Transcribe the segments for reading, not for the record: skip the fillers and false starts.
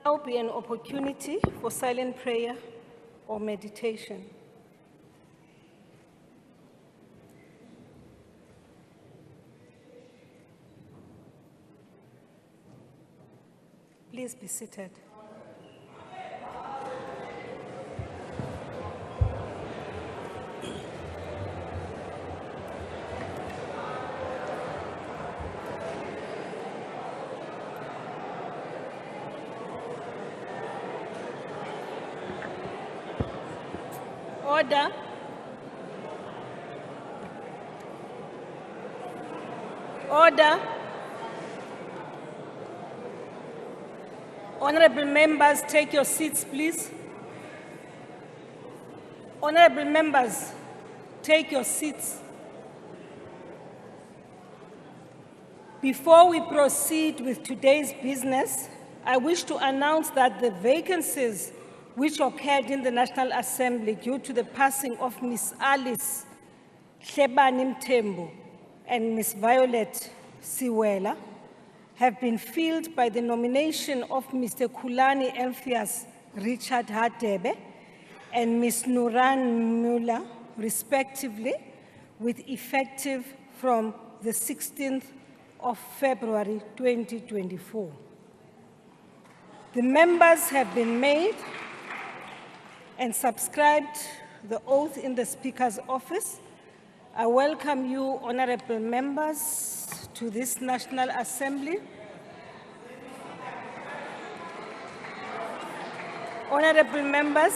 now be an opportunity for silent prayer or meditation. Please be seated. Order. Order. Honorable members, take your seats, please. Honorable members, take your seats. Before we proceed with today's business, I wish to announce that the vacancies which occurred in the National Assembly due to the passing of Ms. Alice Hlebani Mthembu and Ms. Violet Siwela have been filled by the nomination of Mr. Khulani Elphias Richard Hadebe and Ms. Nuran Muller, respectively, with effective from the 16th of February 2024. The members have been made and subscribed the oath in the Speaker's office. I welcome you, honorable members, to this National Assembly. Honorable members,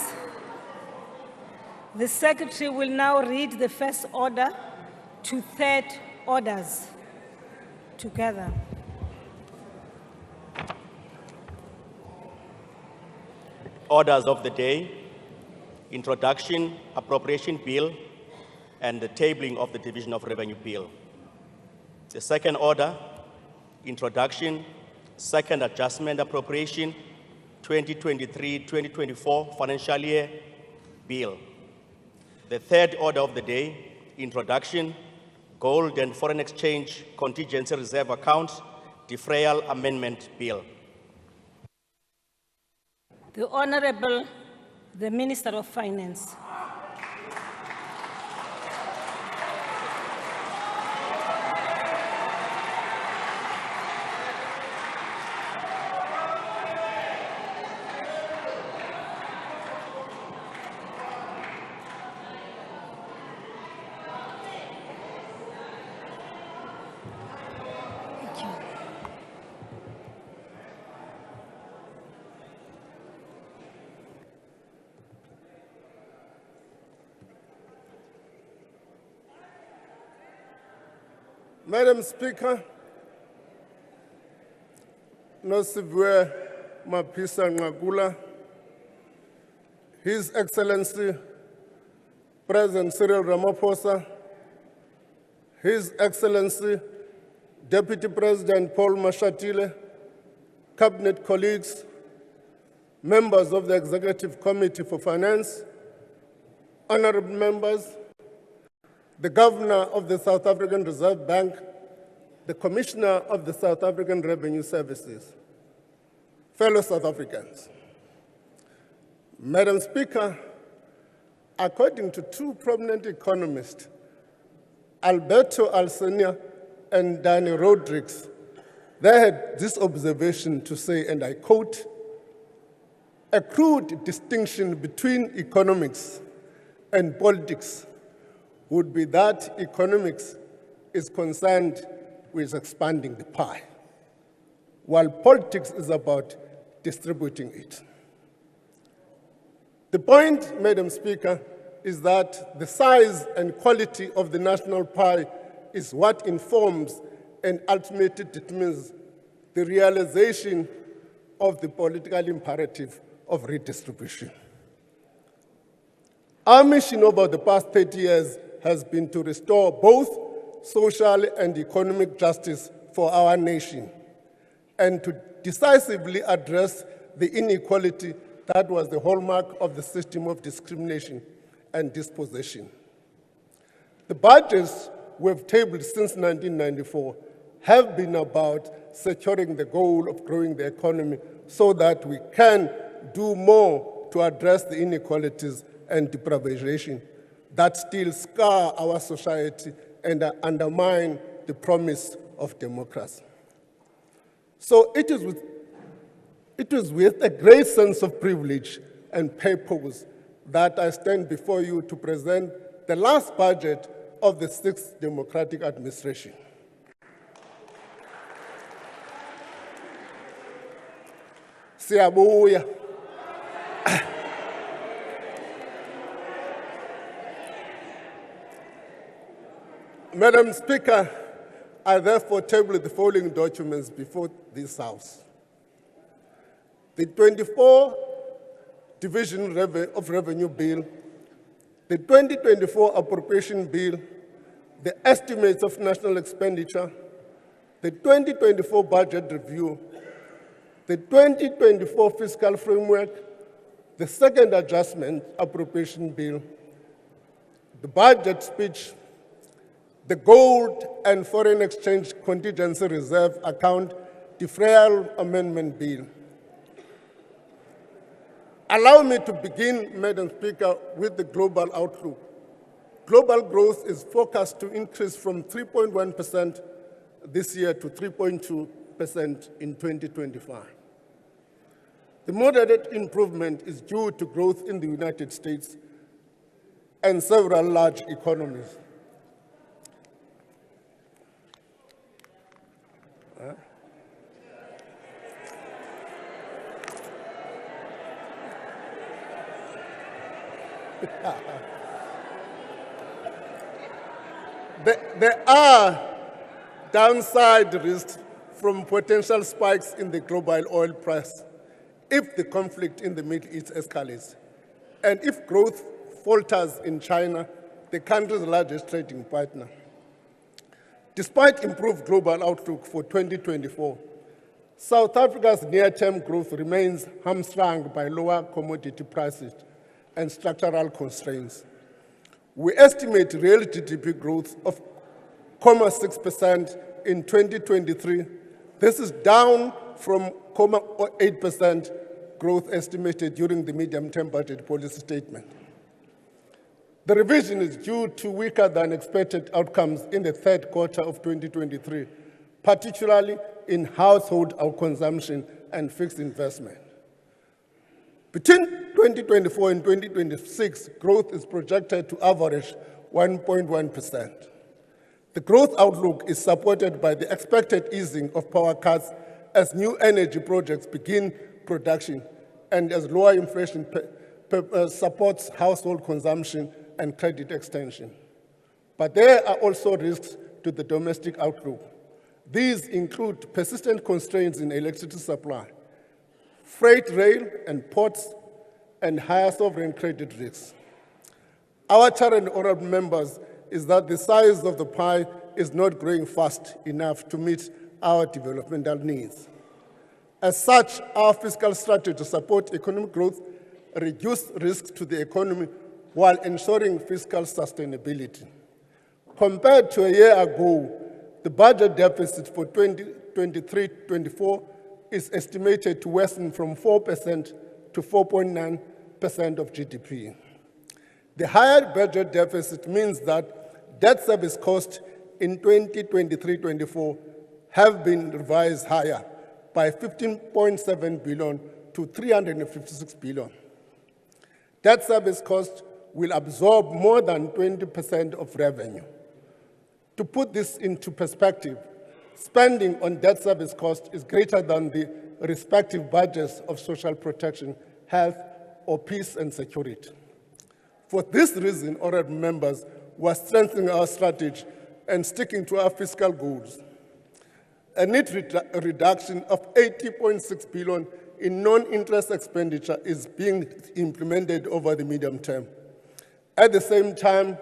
the Secretary will now read the first order to third orders together. Orders of the day: Introduction, Appropriation Bill, and the tabling of the Division of Revenue Bill. The second order: Introduction, Second Adjustment Appropriation 2023-2024 Financial Year Bill. The third order of the day: Introduction, Gold and Foreign Exchange Contingency Reserve Account Defrayal Amendment Bill. The Honorable the Minister of Finance. Madam Speaker, Nosiviwe Mapisa Ngagula, His Excellency President Cyril Ramaphosa, His Excellency Deputy President Paul Mashatile, Cabinet colleagues, members of the Executive Committee for Finance, honorable members, the Governor of the South African Reserve Bank, the Commissioner of the South African Revenue Services, fellow South Africans. Madam Speaker, according to two prominent economists, Alberto Alsenia and Danny Rodrigues, they had this observation to say, and I quote, "A crude distinction between economics and politics would be that economics is concerned with expanding the pie, while politics is about distributing it." The point, Madam Speaker, is that the size and quality of the national pie is what informs and ultimately determines the realization of the political imperative of redistribution. Our mission over the past 30 years has been to restore both social and economic justice for our nation and to decisively address the inequality that was the hallmark of the system of discrimination and dispossession. The budgets we've tabled since 1994 have been about securing the goal of growing the economy so that we can do more to address the inequalities and deprivation that still scar our society and undermine the promise of democracy. So it is with a great sense of privilege and purpose that I stand before you to present the last budget of the 6th Democratic Administration. Siyabuya. Madam Speaker, I therefore table the following documents before this House. The 24 Division of Revenue Bill, the 2024 Appropriation Bill, the estimates of national expenditure, the 2024 Budget Review, the 2024 Fiscal Framework, the Second Adjustment Appropriation Bill, the Budget Speech, the Gold and Foreign Exchange Contingency Reserve Account Deferral Amendment Bill. Allow me to begin, Madam Speaker, with the global outlook. Global growth is forecast to increase from 3.1% this year to 3.2% in 2025. The moderate improvement is due to growth in the United States and several large economies. There are downside risks from potential spikes in the global oil price if the conflict in the Middle East escalates, and if growth falters in China, the country's largest trading partner. Despite improved global outlook for 2024, South Africa's near-term growth remains hamstrung by lower commodity prices and structural constraints. We estimate real GDP growth of 0.6% in 2023. This is down from 0.8% growth estimated during the medium-term budget policy statement. The revision is due to weaker than expected outcomes in the third quarter of 2023, particularly in household consumption and fixed investment. Between 2024 and 2026, growth is projected to average 1.1%. The growth outlook is supported by the expected easing of power cuts as new energy projects begin production and as lower inflation supports household consumption and credit extension. But there are also risks to the domestic outlook. These include persistent constraints in electricity supply, freight rail and ports, and higher sovereign credit risks. Our challenge, honorable members, is that the size of the pie is not growing fast enough to meet our developmental needs. As such, our fiscal strategy to support economic growth reduce risks to the economy while ensuring fiscal sustainability. Compared to a year ago, the budget deficit for 2023-24 is estimated to worsen from 4% to 4.9% of GDP. The higher budget deficit means that debt service costs in 2023-24 have been revised higher by 15.7 billion to 356 billion. Debt service costs will absorb more than 20% of revenue. To put this into perspective, spending on debt service costs is greater than the respective budgets of social protection, health, or peace and security. For this reason, honorable members, we are strengthening our strategy and sticking to our fiscal goals. A net reduction of 80.6 billion in non-interest expenditure is being implemented over the medium term. At the same time,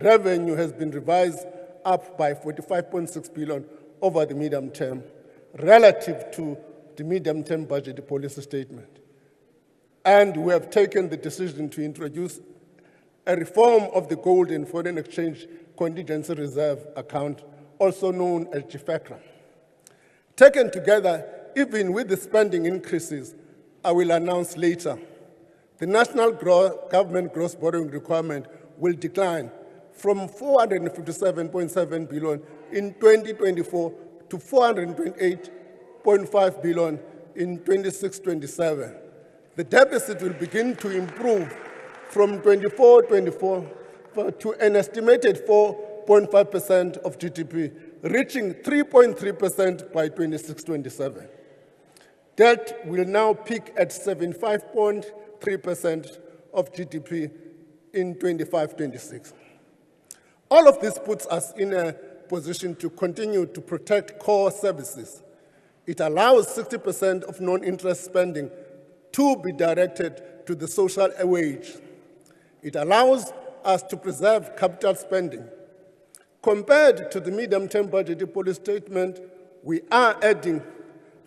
revenue has been revised up by 45.6 billion over the medium term relative to the medium-term budget policy statement. And we have taken the decision to introduce a reform of the Gold and Foreign Exchange Contingency Reserve Account, also known as GFECRA. Taken together, even with the spending increases I will announce later, the national government gross borrowing requirement will decline from 457.7 billion in 2024 to 428.5 billion in 26-27. The deficit will begin to improve from 24-24 to an estimated 4.5% of GDP, reaching 3.3% by 26-27. Debt will now peak at 75.3% of GDP in 25-26. All of this puts us in a position to continue to protect core services. It allows 60% of non-interest spending to be directed to the social wage. It allows us to preserve capital spending. Compared to the medium-term budgetary policy statement, we are adding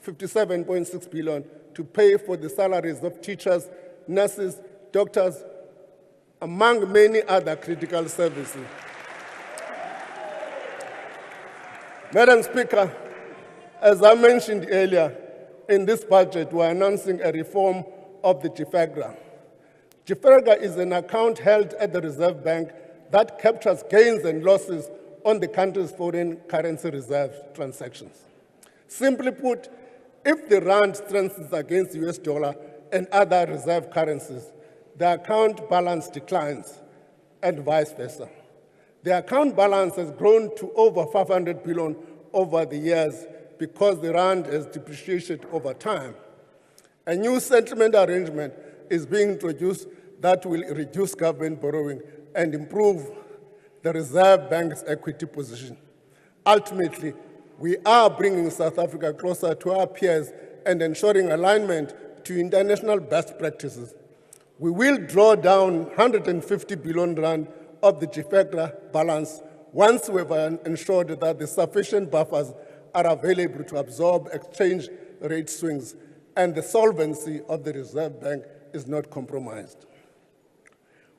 57.6 billion to pay for the salaries of teachers, nurses, doctors, among many other critical services. Madam Speaker, as I mentioned earlier, in this budget, we're announcing a reform of the GIFEGRA. GIFEGRA is an account held at the Reserve Bank that captures gains and losses on the country's foreign currency reserve transactions. Simply put, if the rand strengthens against the US dollar and other reserve currencies, the account balance declines, and vice versa. The account balance has grown to over 500 billion over the years because the rand has depreciated over time. A new settlement arrangement is being introduced that will reduce government borrowing and improve the Reserve Bank's equity position. Ultimately, we are bringing South Africa closer to our peers and ensuring alignment to international best practices. We will draw down 150 billion rand of the GIFEGRA balance once we've ensured that the sufficient buffers are available to absorb exchange rate swings and the solvency of the Reserve Bank is not compromised.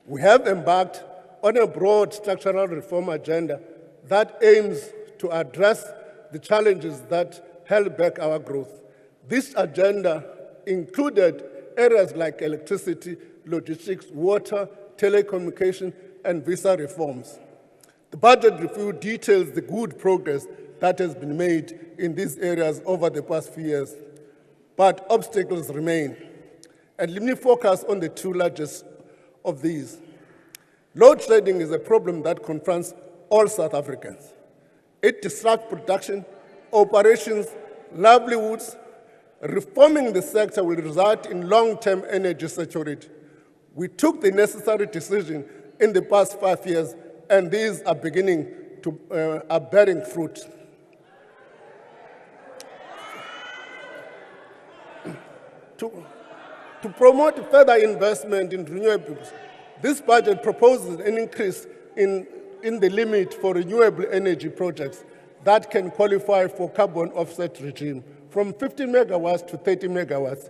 We have embarked on a broad structural reform agenda that aims to address the challenges that held back our growth. This agenda included areas like electricity, logistics, water, telecommunication, and visa reforms. The budget review details the good progress that has been made in these areas over the past few years, but obstacles remain. And let me focus on the two largest of these. Load shedding is a problem that confronts all South Africans. It disrupts production, operations, livelihoods. Reforming the sector will result in long-term energy security. We took the necessary decision in the past 5 years, and these are beginning to are bearing fruit. To promote further investment in renewables, this budget proposes an increase in the limit for renewable energy projects that can qualify for carbon offset regime from 15 megawatts to 30 megawatts.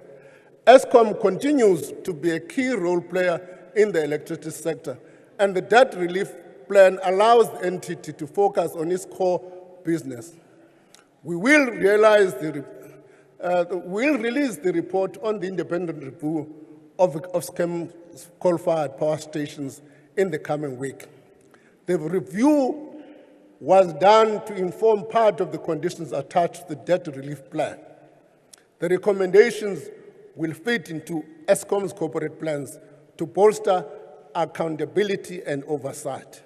Eskom continues to be a key role player in the electricity sector, and the debt relief plan allows the entity to focus on its core business. We will release the report on the independent review of Eskom coal-fired power stations in the coming week. The review was done to inform part of the conditions attached to the debt relief plan. The recommendations will fit into Eskom's corporate plans to bolster accountability and oversight.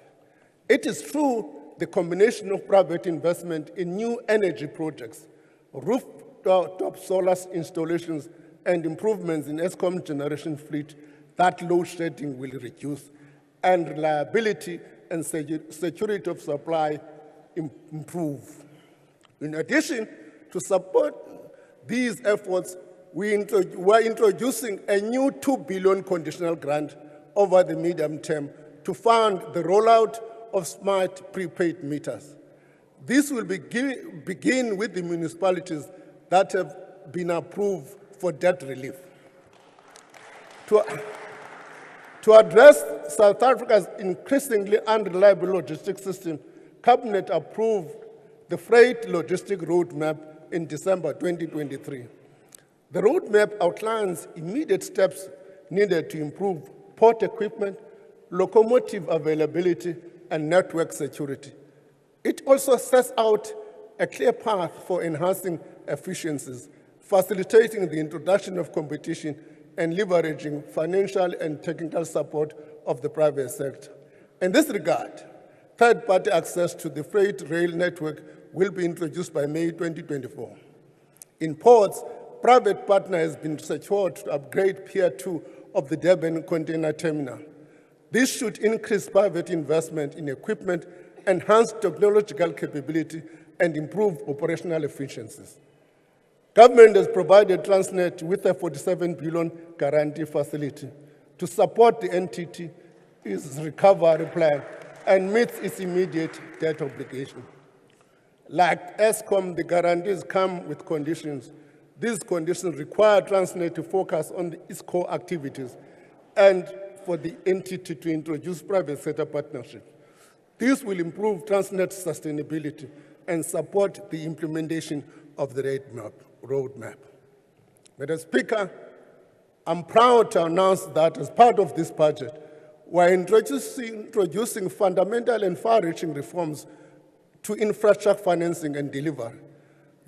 It is through the combination of private investment in new energy projects, rooftop solar installations, and improvements in Eskom generation fleet that load shedding will reduce and reliability and security of supply improve. In addition, to support these efforts, we're introducing a new 2 billion conditional grant over the medium term to fund the rollout of smart prepaid meters. This will begin with the municipalities that have been approved for debt relief. To address South Africa's increasingly unreliable logistics system, Cabinet approved the Freight Logistic Roadmap in December 2023. The roadmap outlines immediate steps needed to improve port equipment, locomotive availability, and network security. It also sets out a clear path for enhancing efficiencies, facilitating the introduction of competition, and leveraging financial and technical support of the private sector. In this regard, third-party access to the freight rail network will be introduced by May 2024. In ports, private partner has been secured to upgrade Pier 2 of the Durban Container Terminal. This should increase private investment in equipment, enhance technological capability, and improve operational efficiencies. Government has provided Transnet with a 47 billion guarantee facility to support the entity's recovery plan and meet its immediate debt obligation. Like ESCOM, the guarantees come with conditions. These conditions require Transnet to focus on its core activities and for the entity to introduce private sector partnerships. This will improve Transnet's sustainability and support the implementation of the roadmap. Madam Speaker, I'm proud to announce that as part of this budget, we're introducing fundamental and far-reaching reforms to infrastructure financing and delivery.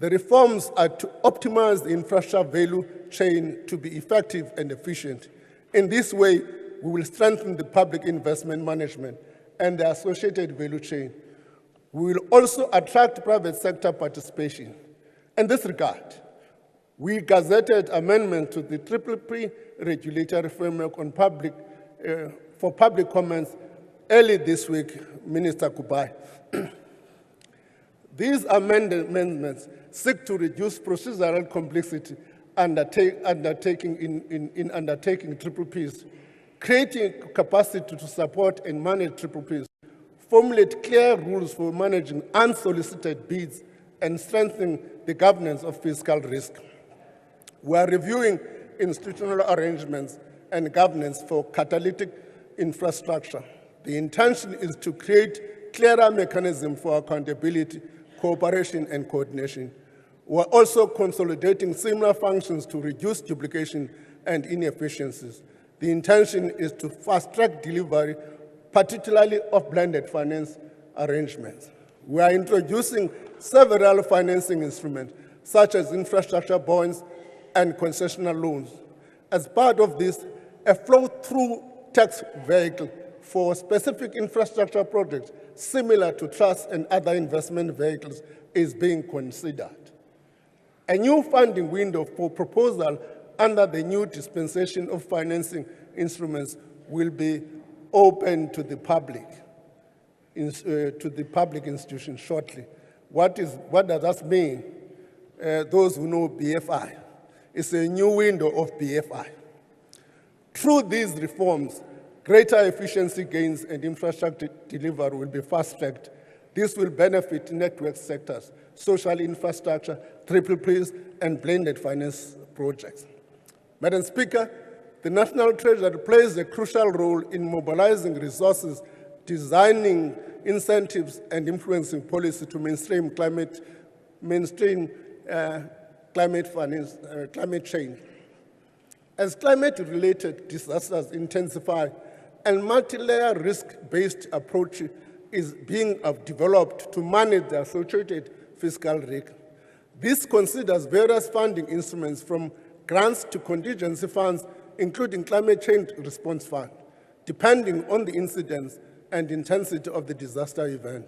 The reforms are to optimize the infrastructure value chain to be effective and efficient. In this way, we will strengthen the public investment management and the associated value chain. We will also attract private sector participation. In this regard, we gazetted amendment to the PPP regulatory framework on for public comments early this week, Minister Kubai. These amendments seek to reduce procedural complexity in undertaking PPPs, creating capacity to support and manage PPPs, formulate clear rules for managing unsolicited bids, and strengthen the governance of fiscal risk. We are reviewing institutional arrangements and governance for catalytic infrastructure. The intention is to create clearer mechanisms for accountability, cooperation, and coordination. We're also consolidating similar functions to reduce duplication and inefficiencies. The intention is to fast-track delivery, particularly of blended finance arrangements. We are introducing several financing instruments, such as infrastructure bonds and concessional loans. As part of this, a flow-through tax vehicle for specific infrastructure projects similar to trust and other investment vehicles is being considered. A new funding window for proposal under the new dispensation of financing instruments will be open to the public, institutions shortly. What does that mean? Those who know BFI, it's a new window of BFI. Through these reforms, greater efficiency gains and infrastructure delivery will be fast-tracked. This will benefit network sectors, social infrastructure, PPPs, and blended finance projects. Madam Speaker, the National Treasury plays a crucial role in mobilizing resources, designing incentives, and influencing policy to mainstream climate change. As climate-related disasters intensify and multi-layer risk-based approach is being developed to manage the associated fiscal risk. This considers various funding instruments from grants to contingency funds, including climate change response fund, depending on the incidence and intensity of the disaster event.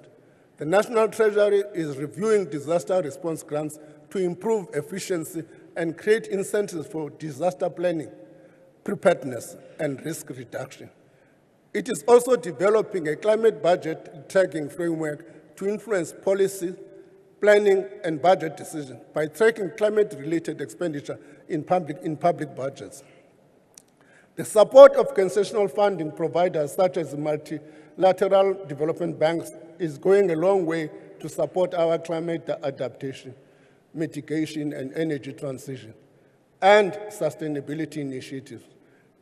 The National Treasury is reviewing disaster response grants to improve efficiency and create incentives for disaster planning, preparedness, and risk reduction. It is also developing a climate budget tracking framework to influence policy, planning, and budget decisions by tracking climate-related expenditure in public budgets. The support of concessional funding providers such as multilateral development banks is going a long way to support our climate adaptation, mitigation, and energy transition, and sustainability initiatives.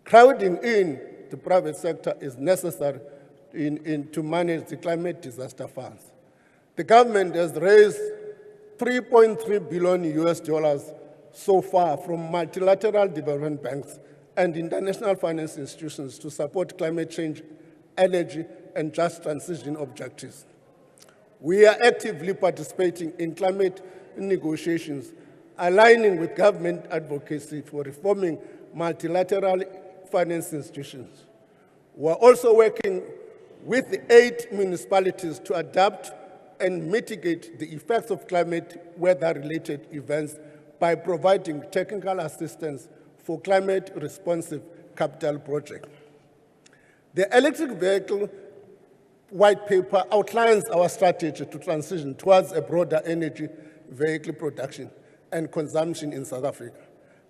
Crowding in the private sector is necessary to manage the climate disaster funds. The government has raised $3.3 billion so far from multilateral development banks and international finance institutions to support climate change, energy, and just transition objectives. We are actively participating in climate negotiations, aligning with government advocacy for reforming multilateral finance institutions. We are also working with the 8 municipalities to adapt and mitigate the effects of climate weather-related events by providing technical assistance for climate-responsive capital projects. The electric vehicle white paper outlines our strategy to transition towards a broader energy vehicle production and consumption in South Africa.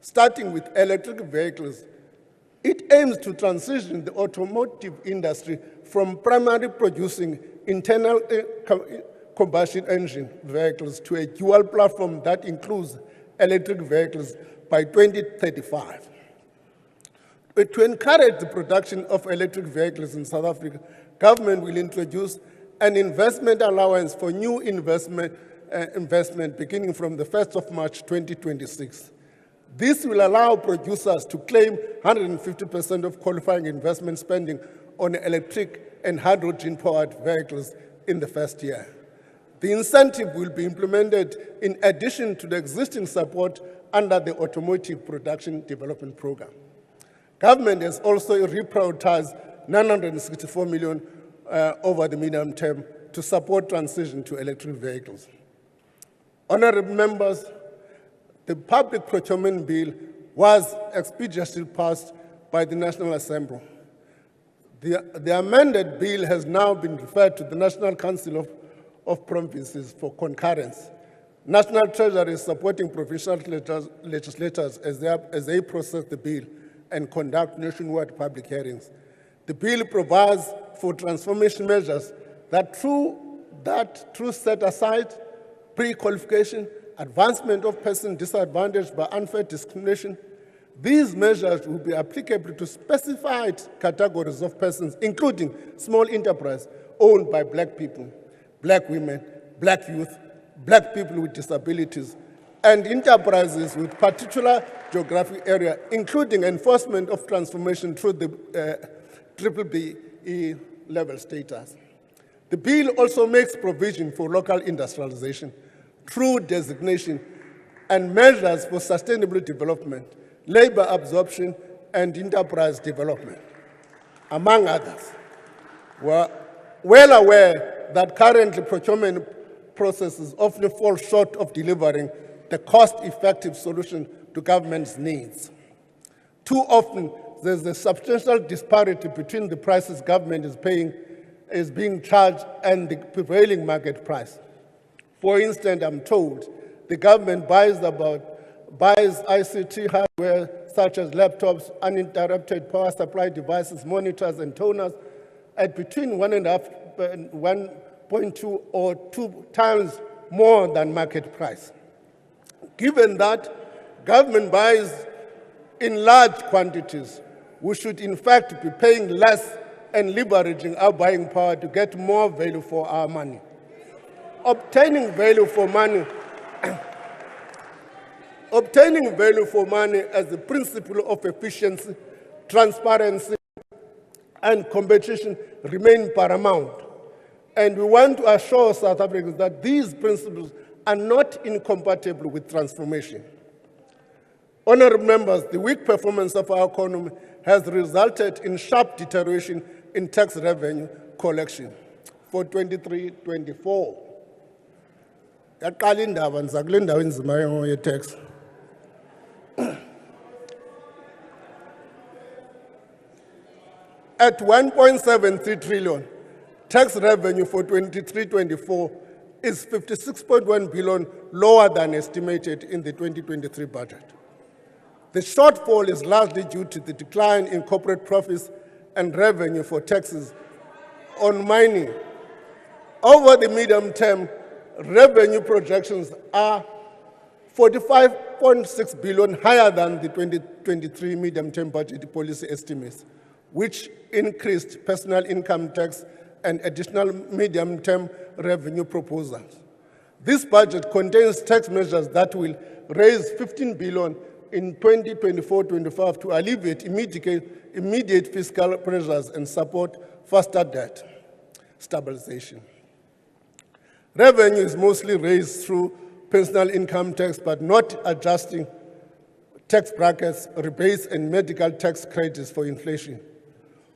Starting with electric vehicles, it aims to transition the automotive industry from primarily producing internal combustion engine vehicles to a dual platform that includes electric vehicles by 2035. But to encourage the production of electric vehicles in South Africa, government will introduce an investment allowance for new investment beginning from the 1st of March 2026. This will allow producers to claim 150% of qualifying investment spending on electric and hydrogen-powered vehicles in the first year. The incentive will be implemented in addition to the existing support under the Automotive Production Development Program. Government has also reprioritized 964 million over the medium term to support transition to electric vehicles. Honorable members, the Public Procurement Bill was expeditiously passed by the National Assembly. The amended bill has now been referred to the National Council of Provinces for concurrence. National Treasury is supporting provincial legislators as they process the bill and conduct nationwide public hearings. The bill provides for transformation measures that through set aside, pre-qualification, advancement of persons disadvantaged by unfair discrimination, these measures will be applicable to specified categories of persons, including small enterprise owned by Black people, Black women, Black youth, Black people with disabilities, and enterprises with particular geographic area, including enforcement of transformation through the BBBE level status. The bill also makes provision for local industrialization through designation and measures for sustainable development, labor absorption, and enterprise development, among others. We're well aware that currently procurement processes often fall short of delivering the cost-effective solution to government's needs. Too often, there's a substantial disparity between the prices government is being charged and the prevailing market price. For instance, I'm told the government buys ICT hardware such as laptops, uninterrupted power supply devices, monitors, and toners at between 1.5 and 1.2 or 2 times more than market price. Given that government buys in large quantities, we should in fact be paying less and leveraging our buying power to get more value for our money. Obtaining value for money as a principle of efficiency, transparency, and competition remain paramount. And we want to assure South Africans that these principles are not incompatible with transformation. Honorable members, the weak performance of our economy has resulted in sharp deterioration in tax revenue collection for 23-24. Yaqala indaba ndiza kule ndawo enzima ye-tax. At 1.73 trillion, tax revenue for 23-24 is 56.1 billion lower than estimated in the 2023 budget. The shortfall is largely due to the decline in corporate profits and revenue for taxes on mining. Over the medium term, revenue projections are 45.6 billion higher than the 2023 medium-term budget policy estimates, which increased personal income tax and additional medium-term revenue proposals. This budget contains tax measures that will raise 15 billion in 2024-25 to alleviate immediate fiscal pressures and support faster debt stabilization. Revenue is mostly raised through personal income tax, but not adjusting tax brackets, rebates, and medical tax credits for inflation.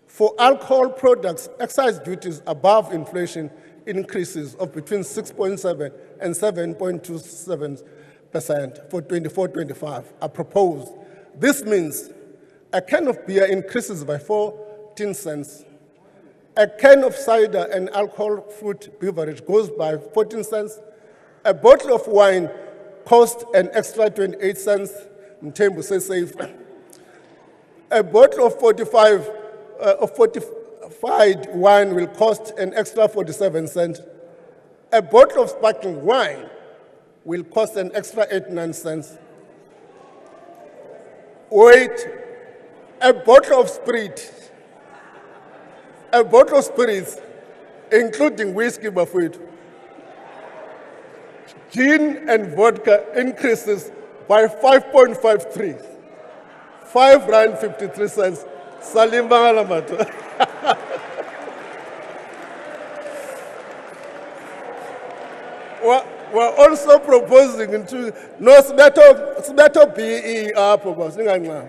For alcohol products, excise duties above inflation increases of between 6.7 and 7.27% for 24-25 are proposed. This means a can of beer increases by 14 cents. A can of cider and alcohol fruit beverage goes by 14 cents. A bottle of wine costs an extra 28 cents. Mthembu say safe. A bottle of fortified wine will cost an extra 47 cents. A bottle of sparkling wine will cost an extra 89 cents. Wait, a bottle of spirits, including whiskey, bafowethu, gin and vodka increases by 5.53, R5.53. Salimba mato. We're also proposing into no sbeto BE apho basinganxa.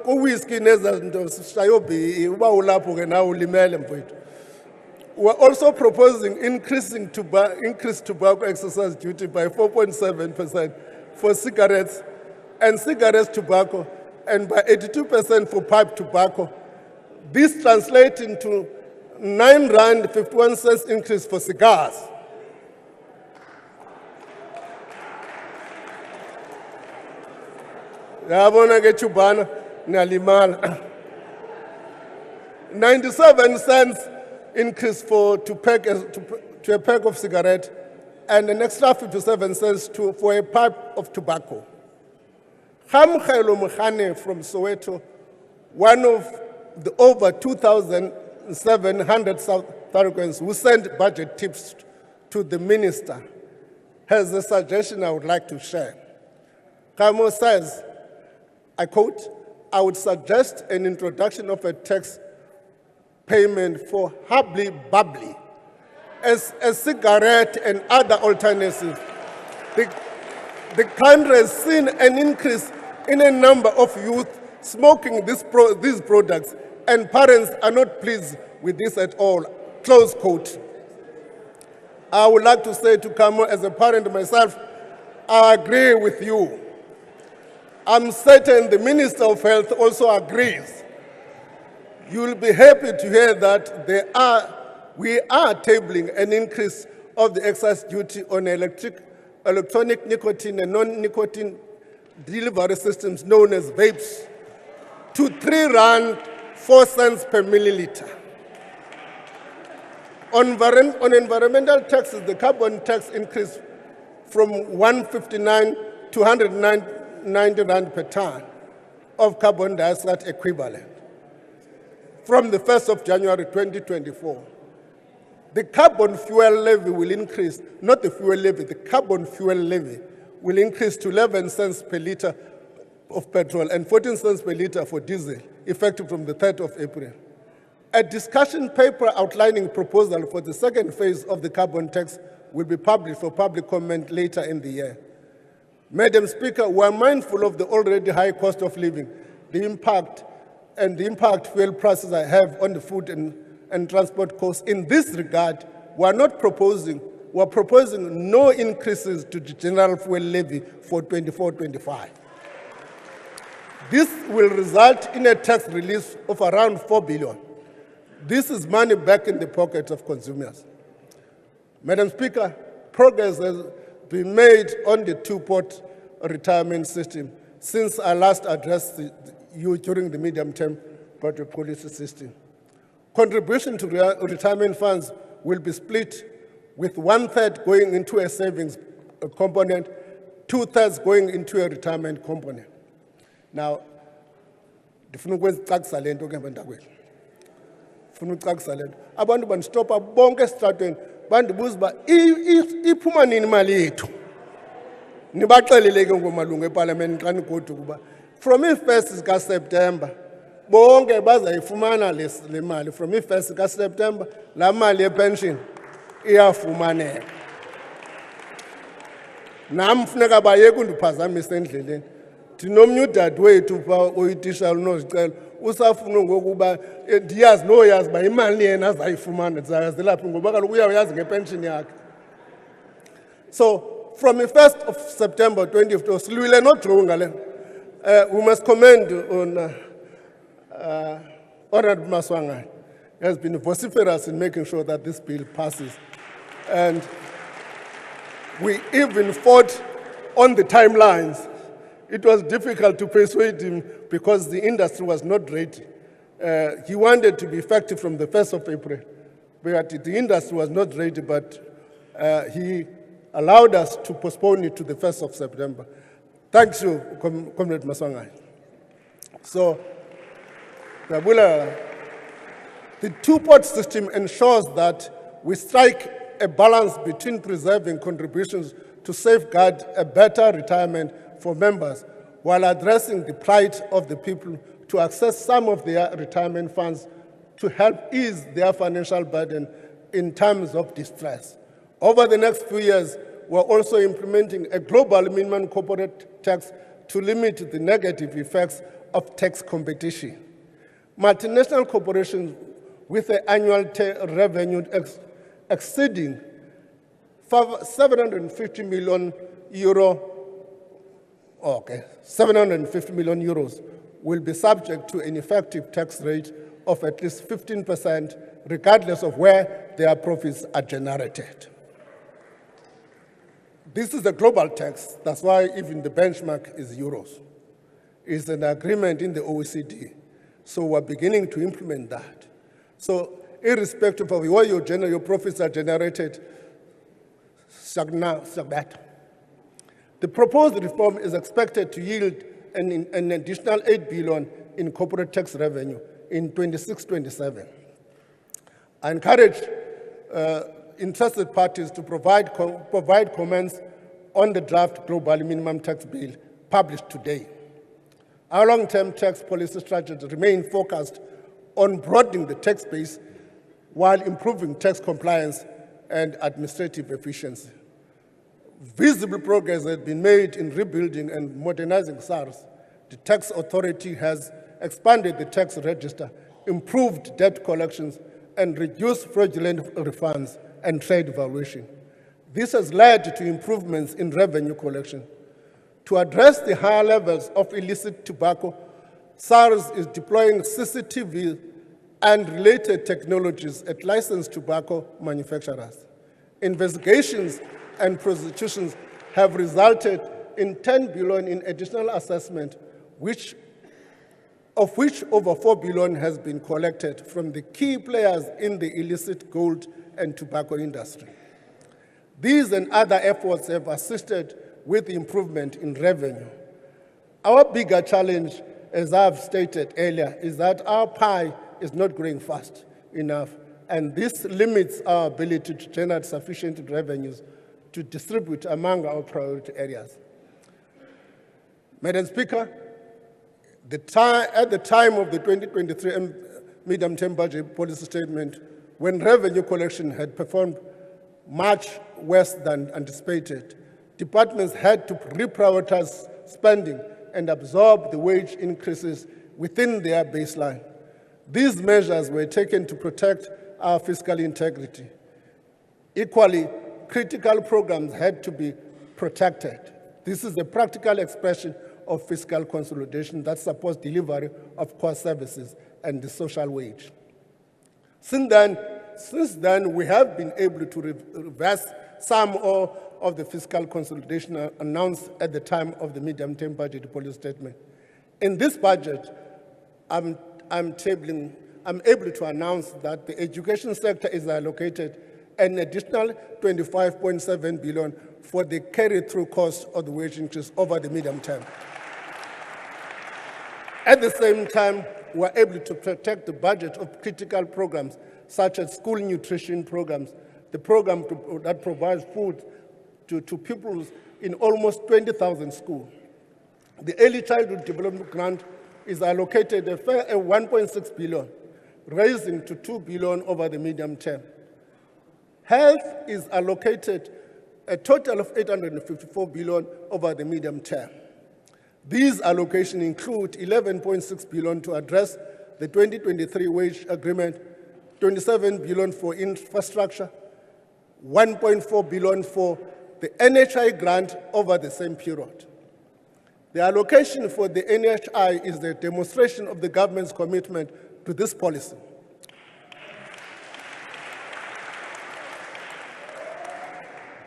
Ku whiskey nezinto sishayo BE uba ulapho ke na ulimele mfowethu. We're also proposing increased tobacco excise duty by 4.7% for cigarettes and cigarettes tobacco, and by 82% for pipe tobacco. This translates into R9.51 increase for cigars. Yabona ke chubana nalimala. 97 cents increase to a pack of cigarette, and an extra 57 cents for a pipe of tobacco. Hamkhelo Mkhane from Soweto, one of the over 2,700 South Africans who sent budget tips to the minister, has a suggestion I would like to share. Kamo says, I quote, I would suggest an introduction of a tax payment for hubbly bubbly as a cigarette and other alternatives. The country has seen an increase in a number of youth smoking these products, and parents are not pleased with this at all. Close quote. I would like to say to Kamo, as a parent myself, I agree with you. I'm certain the Minister of Health also agrees. You will be happy to hear that we are tabling an increase of the excise duty on electronic nicotine and non-nicotine delivery systems known as vapes to R3.04 per milliliter. On environmental taxes, the carbon tax increased from 159 to 190 rand per ton of carbon dioxide equivalent from the 1st of January 2024. The carbon fuel levy will increase, not the fuel levy, the carbon fuel levy will increase to 11 cents per litre of petrol and 14 cents per litre for diesel, effective from the 3rd of April. A discussion paper outlining proposal for the second phase of the carbon tax will be published for public comment later in the year. Madam Speaker, we are mindful of the already high cost of living, the impact fuel prices have on the food and transport costs. In this regard, we are proposing no increases to the general fuel levy for 24-25. This will result in a tax release of around 4 billion. This is money back in the pockets of consumers. Madam Speaker, progress has been made on the two-pot retirement system since I last addressed you during the medium-term budget policy system. Contribution to retirement funds will be split, with 1/3 going into a savings component, 2/3 going into a retirement component. Now, ndifuna ukucacisa le nto ke mntakwethu. Ndifuna ukucacisa le nto. Abantu bandistopha bonke esitratweni bandibuza uba iphuma nini imali yethu. Nibaxelele ke ngomalungu eParliament xa nigoduka ukuba from i-1st kaSeptember bonke bazayifumana le mali. From i-1st kaSeptember laa mali yepension iyafumaneka. Nam funeka bayeke undiphazamisa endleleni. Ndinomnye udadewethu phaa oyitishala unozicelo usafuna ngokuba ndiyazi noyazi uba imali yena azayifumana ndizayazela phi ngoba kaloku uyawuyazi ngepension yakhe. So from the 1st of September 2015, silwile nojonga le. We must commend on Honorable Maswanga. He has been vociferous in making sure that this bill passes. And we even fought on the timelines. It was difficult to persuade him because the industry was not ready. He wanted to be effective from the 1st of April, but the industry was not ready, but he allowed us to postpone it to the 1st of September. Thank you, Comrade Maswanga. So, the two-pot system ensures that we strike a balance between preserving contributions to safeguard a better retirement for members while addressing the plight of the people to access some of their retirement funds to help ease their financial burden in times of distress. Over the next few years, we're also implementing a global minimum corporate tax to limit the negative effects of tax competition. Multinational corporations with an annual revenue exceeding 750 million euros will be subject to an effective tax rate of at least 15%, regardless of where their profits are generated. This is a global tax. That's why even the benchmark is euros. It's an agreement in the OECD. So we're beginning to implement that. So irrespective of where your profits are generated, the proposed reform is expected to yield an additional 8 billion in corporate tax revenue in 26-27. I encourage interested parties to provide comments on the draft global minimum tax bill published today. Our long-term tax policy strategies remain focused on broadening the tax base while improving tax compliance and administrative efficiency. Visible progress has been made in rebuilding and modernizing SARS. The tax authority has expanded the tax register, improved debt collections, and reduced fraudulent refunds and trade valuation. This has led to improvements in revenue collection. To address the higher levels of illicit tobacco, SARS is deploying CCTV and related technologies at licensed tobacco manufacturers. Investigations and prosecutions have resulted in 10 billion in additional assessment, of which over 4 billion has been collected from the key players in the illicit gold and tobacco industry. These and other efforts have assisted with the improvement in revenue. Our bigger challenge, as I've stated earlier, is that our pie is not growing fast enough, and this limits our ability to generate sufficient revenues to distribute among our priority areas. Madam Speaker, at the time of the 2023 medium-term budget policy statement, when revenue collection had performed much worse than anticipated, departments had to reprioritize spending and absorb the wage increases within their baseline. These measures were taken to protect our fiscal integrity. Equally, critical programs had to be protected. This is a practical expression of fiscal consolidation that supports delivery of core services and the social wage. Since then, we have been able to reverse some of the fiscal consolidation announced at the time of the medium-term budget policy statement. In this budget, I'm able to announce that the education sector is allocated an additional 25.7 billion for the carry-through cost of the wage increase over the medium term. At the same time, we are able to protect the budget of critical programs such as school nutrition programs, the program that provides food to pupils in almost 20,000 schools. The Early Childhood Development Grant is allocated a 1.6 billion, rising to 2 billion over the medium term. Health is allocated a total of 854 billion over the medium term. These allocations include 11.6 billion to address the 2023 wage agreement, 27 billion for infrastructure, 1.4 billion for the NHI grant over the same period. The allocation for the NHI is a demonstration of the government's commitment to this policy.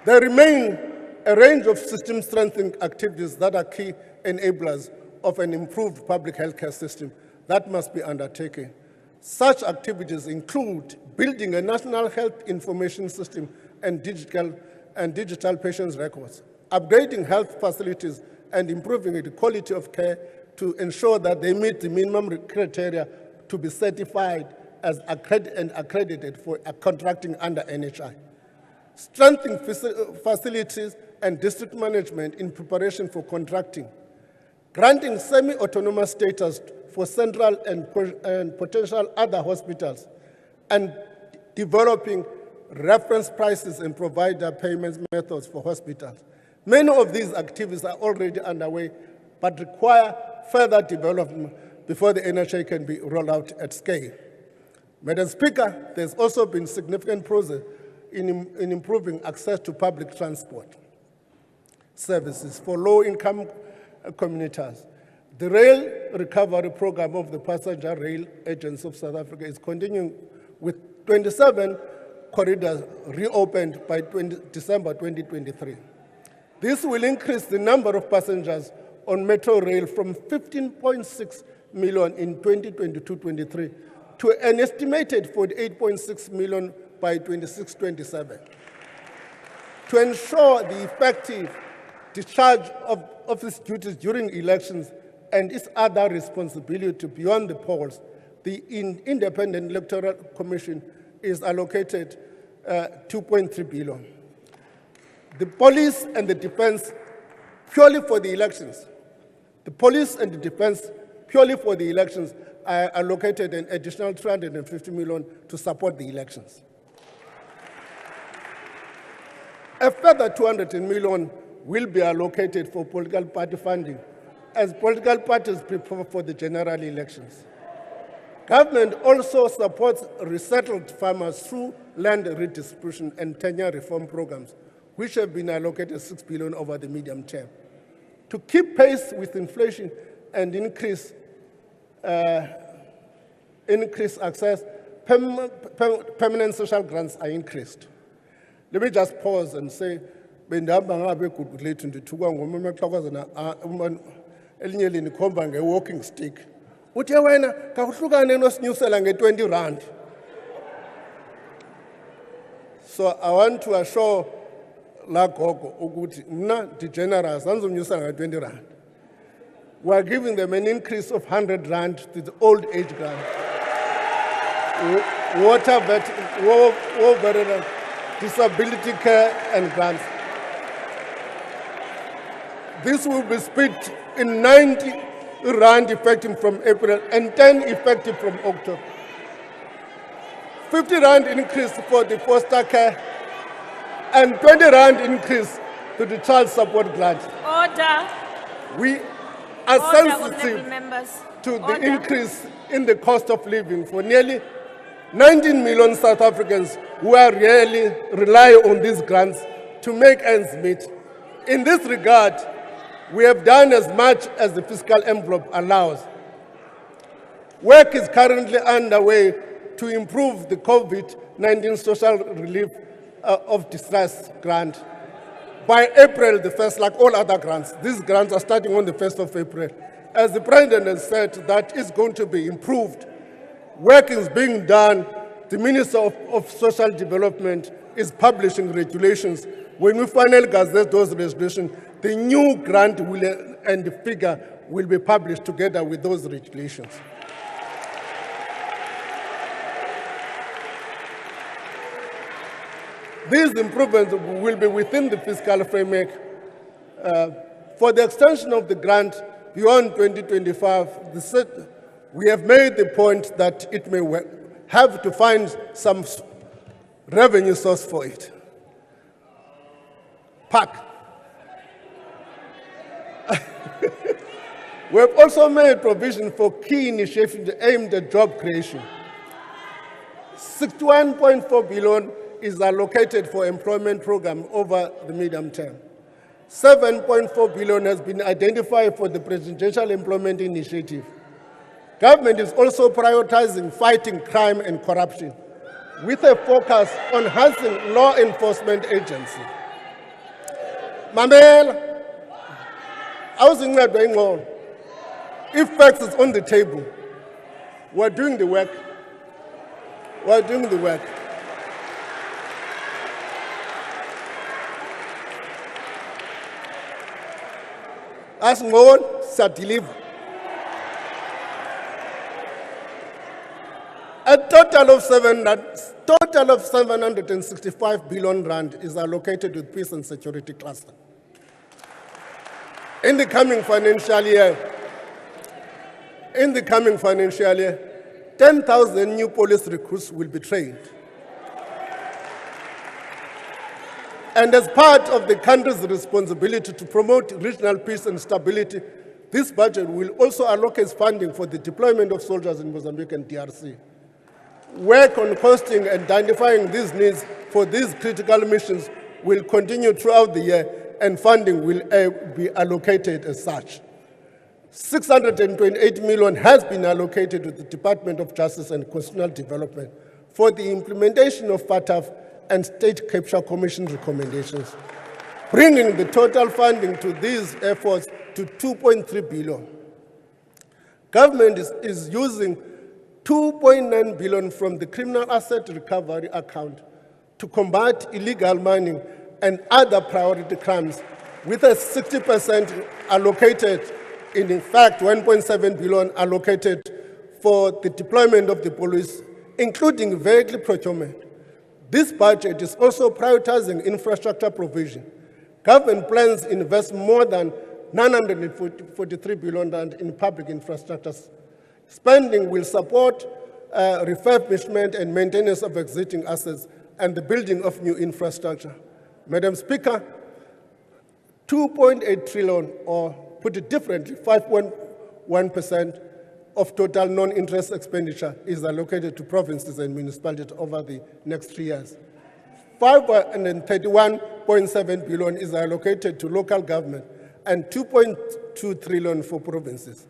There remain a range of system strengthening activities that are key enablers of an improved public healthcare system that must be undertaken. Such activities include building a national health information system and digital patients' records, upgrading health facilities and improving the quality of care to ensure that they meet the minimum criteria to be certified as accredited for contracting under NHI. Strengthening facilities and district management in preparation for contracting. Granting semi-autonomous status for central and potential other hospitals, and developing reference prices and provider payment methods for hospitals. Many of these activities are already underway, but require further development before the NHI can be rolled out at scale. Madam Speaker, there's also been significant progress in improving access to public transport services for low-income communities. The Rail Recovery Program of the Passenger Rail Agents of South Africa is continuing with 27 corridors reopened by December 2023. This will increase the number of passengers on Metro Rail from 15.6 million in 2022-23 to an estimated 48.6 million by 26-27. To ensure the effective discharge of office duties during elections and its other responsibility beyond the polls, the Independent Electoral Commission is allocated 2.3 billion. The police and the defense, purely for the elections. The police and the defense, purely for the elections, are allocated an additional 350 million to support the elections. A further 200 million will be allocated for political party funding as political parties prepare for the general elections. Government also supports resettled farmers through land redistribution and tenure reform programs, which have been allocated 6 billion over the medium term. To keep pace with inflation and increase access, permanent social grants are increased. Let me just pause and say, walking stick. Uthi wena kakuhlukane nosinyusela nge-20 rand. So I want to assure la gogo ukuthi mna generous anzomnyusela nge-20 rand. We are giving them an increase of 100 rand to the old age grant. Water veteran, disability care and grants. This will be split in 90 rand effective from April and 10 effective from October. 50 rand increase for the foster care and 20 rand increase to the child support grant. Order. We are Order, sensitive to the increase in the cost of living for nearly 19 million South Africans who are really rely on these grants to make ends meet. In this regard, we have done as much as the fiscal envelope allows. Work is currently underway to improve the COVID-19 social relief of distress grant. By April the 1st, like all other grants, these grants are starting on the 1st of April. As the President has said, that is going to be improved. Work is being done. The Minister of Social Development is publishing regulations. When we finally gazette those regulations, the new grant and the figure will be published together with those regulations. These improvements will be within the fiscal framework. For the extension of the grant beyond 2025, we have made the point that it may have to find some revenue source for it. Park. We have also made provision for key initiatives aimed at job creation. 61.4 billion is allocated for employment program over the medium term. 7.4 billion has been identified for the Presidential Employment Initiative. Government is also prioritizing fighting crime and corruption with a focus on enhancing law enforcement agency. Mamela, I was in that going on. If facts is on the table, we're doing the work. We're doing the work. As known, deliver. A total of 765 billion rand is allocated to peace and security cluster. In the coming financial year, 10,000 new police recruits will be trained. And as part of the country's responsibility to promote regional peace and stability, this budget will also allocate funding for the deployment of soldiers in Mozambique and DRC. Work on costing and identifying these needs for these critical missions will continue throughout the year, and funding will be allocated as such. 628 million has been allocated to the Department of Justice and Constitutional Development for the implementation of FATF and State Capture Commission recommendations, bringing the total funding to these efforts to 2.3 billion. Government is using 2.9 billion from the Criminal Asset Recovery account to combat illegal mining and other priority crimes, with a 60% allocated, in fact 1.7 billion allocated for the deployment of the police, including vehicle procurement. This budget is also prioritizing infrastructure provision. Government plans to invest more than 943 billion rand in public infrastructure. Spending will support refurbishment and maintenance of existing assets and the building of new infrastructure. Madam Speaker, 2.8 trillion, or put it differently, 5.1% of total non-interest expenditure is allocated to provinces and municipalities over the next 3 years. 531.7 billion is allocated to local government and 2.2 trillion for provinces.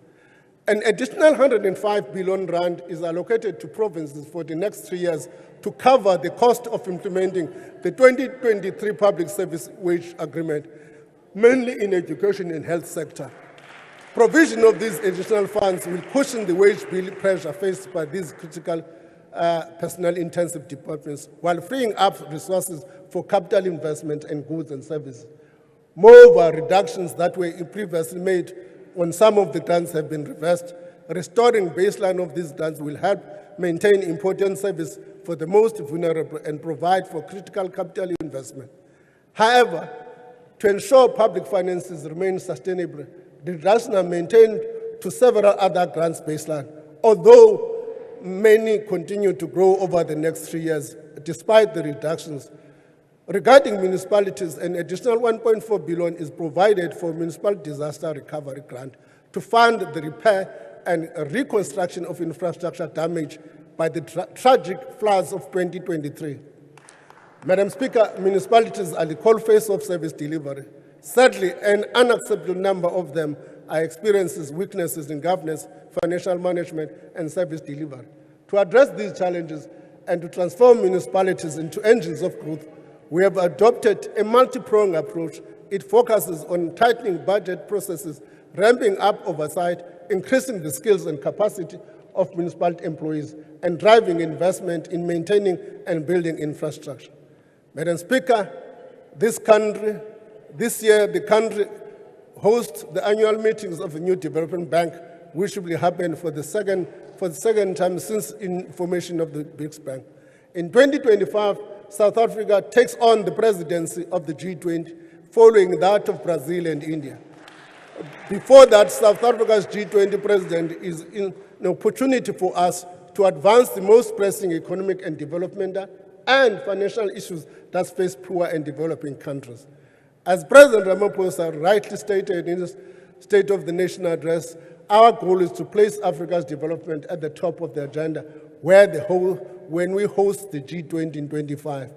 An additional 105 billion rand is allocated to provinces for the next 3 years to cover the cost of implementing the 2023 Public Service Wage Agreement, mainly in education and health sector. Provision of these additional funds will cushion the wage bill pressure faced by these critical personnel-intensive departments, while freeing up resources for capital investment and goods and services. Moreover, reductions that were previously made on some of the grants have been reversed. Restoring baseline of these grants will help maintain important service for the most vulnerable and provide for critical capital investment. However, to ensure public finances remain sustainable, the reductions are maintained to several other grants baseline, although many continue to grow over the next 3 years, despite the reductions. Regarding municipalities, an additional 1.4 billion is provided for municipal disaster recovery grant to fund the repair and reconstruction of infrastructure damage by the tragic floods of 2023. Madam Speaker, municipalities are the coalface of service delivery. Sadly, an unacceptable number of them are experiencing weaknesses in governance, financial management, and service delivery. To address these challenges and to transform municipalities into engines of growth, we have adopted a multi-pronged approach. It focuses on tightening budget processes, ramping up oversight, increasing the skills and capacity of municipal employees, and driving investment in maintaining and building infrastructure. Madam Speaker, this year the country hosts the annual meetings of the New Development Bank, which will happen for the second time since formation of the BRICS Bank. In 2025, South Africa takes on the presidency of the G20, following that of Brazil and India. Before that, South Africa's G20 president is an opportunity for us to advance the most pressing economic and developmental and financial issues that face poor and developing countries. As President Ramaphosa rightly stated in his State of the Nation address, our goal is to place Africa's development at the top of the agenda when we host the G20 in 25.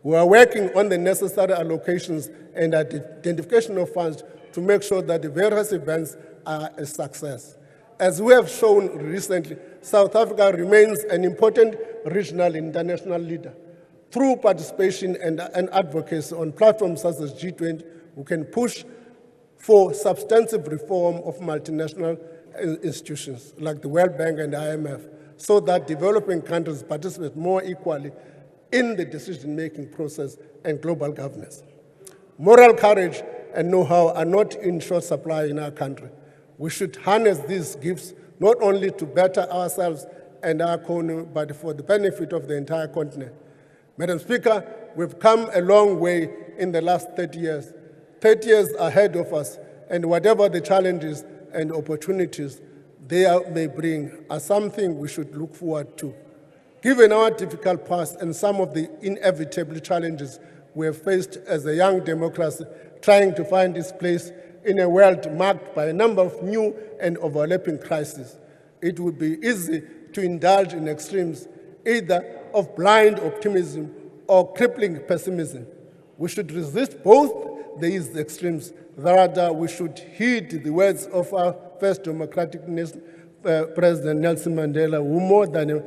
We are working on the necessary allocations and identification of funds to make sure that the various events are a success. As we have shown recently, South Africa remains an important regional and international leader. Through participation and advocacy on platforms such as G20, we can push for substantive reform of multinational institutions like the World Bank and IMF, so that developing countries participate more equally in the decision-making process and global governance. Moral courage and know-how are not in short supply in our country. We should harness these gifts not only to better ourselves and our economy, but for the benefit of the entire continent. Madam Speaker, we've come a long way in the last 30 years. 30 years ahead of us, and whatever the challenges and opportunities they may bring are something we should look forward to. Given our difficult past and some of the inevitable challenges we have faced as a young democracy trying to find its place in a world marked by a number of new and overlapping crises, it would be easy to indulge in extremes, either of blind optimism or crippling pessimism. We should resist both these extremes. Rather, we should heed the words of our first democratic President Nelson Mandela, who more than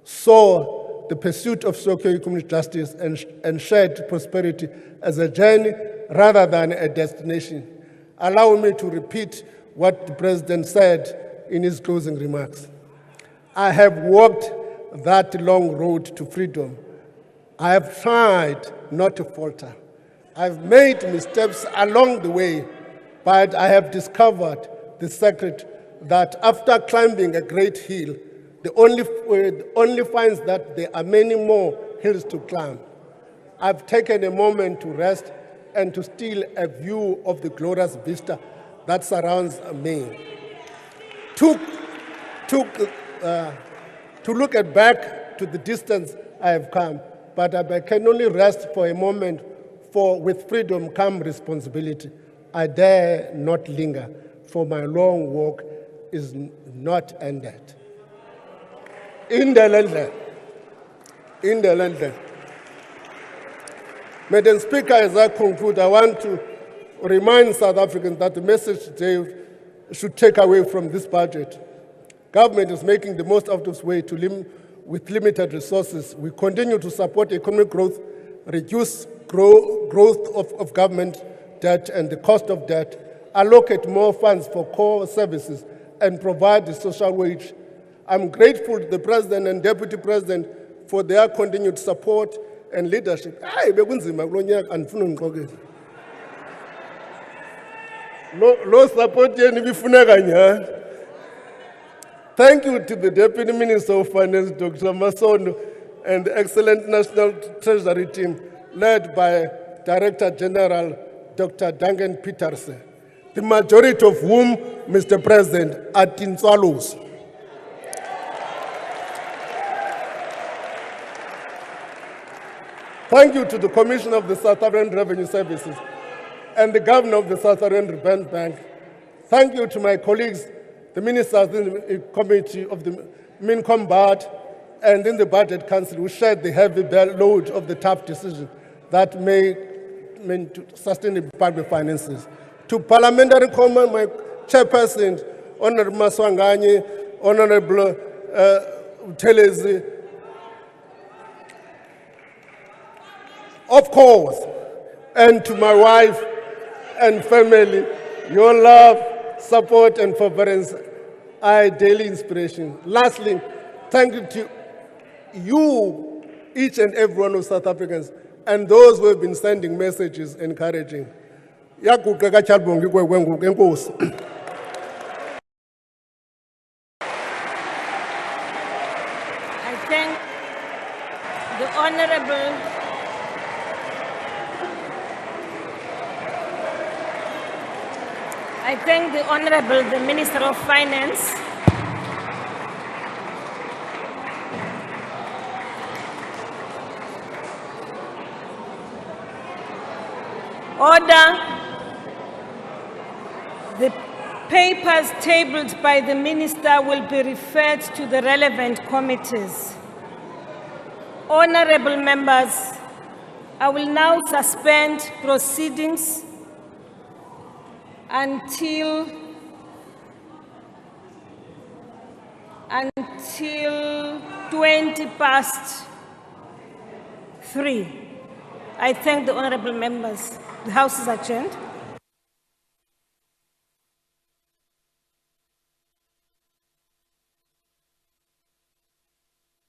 saw the pursuit of socio-economic justice and shared prosperity as a journey rather than a destination. Allow me to repeat what the President said in his closing remarks. I have walked that long road to freedom. I have tried not to falter. I've made missteps along the way, but I have discovered the secret that after climbing a great hill, the only finds that there are many more hills to climb. I've taken a moment to rest and to steal a view of the glorious vista that surrounds me. To look back to the distance I have come, but I can only rest for a moment, for with freedom comes responsibility. I dare not linger, for my long walk is not ended. In the land. Madam Speaker, as I conclude, I want to remind South Africans that the message they should take away from this budget. Government is making the most out of its way with limited resources. We continue to support economic growth, reduce growth of government debt and the cost of debt, allocate more funds for core services, and provide the social wage. I'm grateful to the President and Deputy President for their continued support and leadership. Thank you to the Deputy Minister of Finance, Dr. Masondo, and the excellent National Treasury team led by Director General Dr. Duncan Peterson, the majority of whom, Mr. President, are Tinswalos. Thank you to the Commissioner of the South African Revenue Services and the Governor of the South African Reserve Bank. Thank you to my colleagues, the ministers in the committee of the MINCOM Board and in the Budget Council, who shared the heavy load of the tough decision that may to sustain the public finances. To Parliamentary Command, my chairperson, Honorable Maswanganye, Honorable Telezi, of course, and to my wife and family, your love, support, and forbearance are daily inspiration. Lastly, thank you to you, each and every one of South Africans, and those who have been sending messages encouraging. I thank the Honorable I thank the Honorable, the Minister of Finance. Order. The papers tabled by the Minister will be referred to the relevant committees. Honorable members, I will now suspend proceedings until 3:20. I thank the honorable members. The House is adjourned.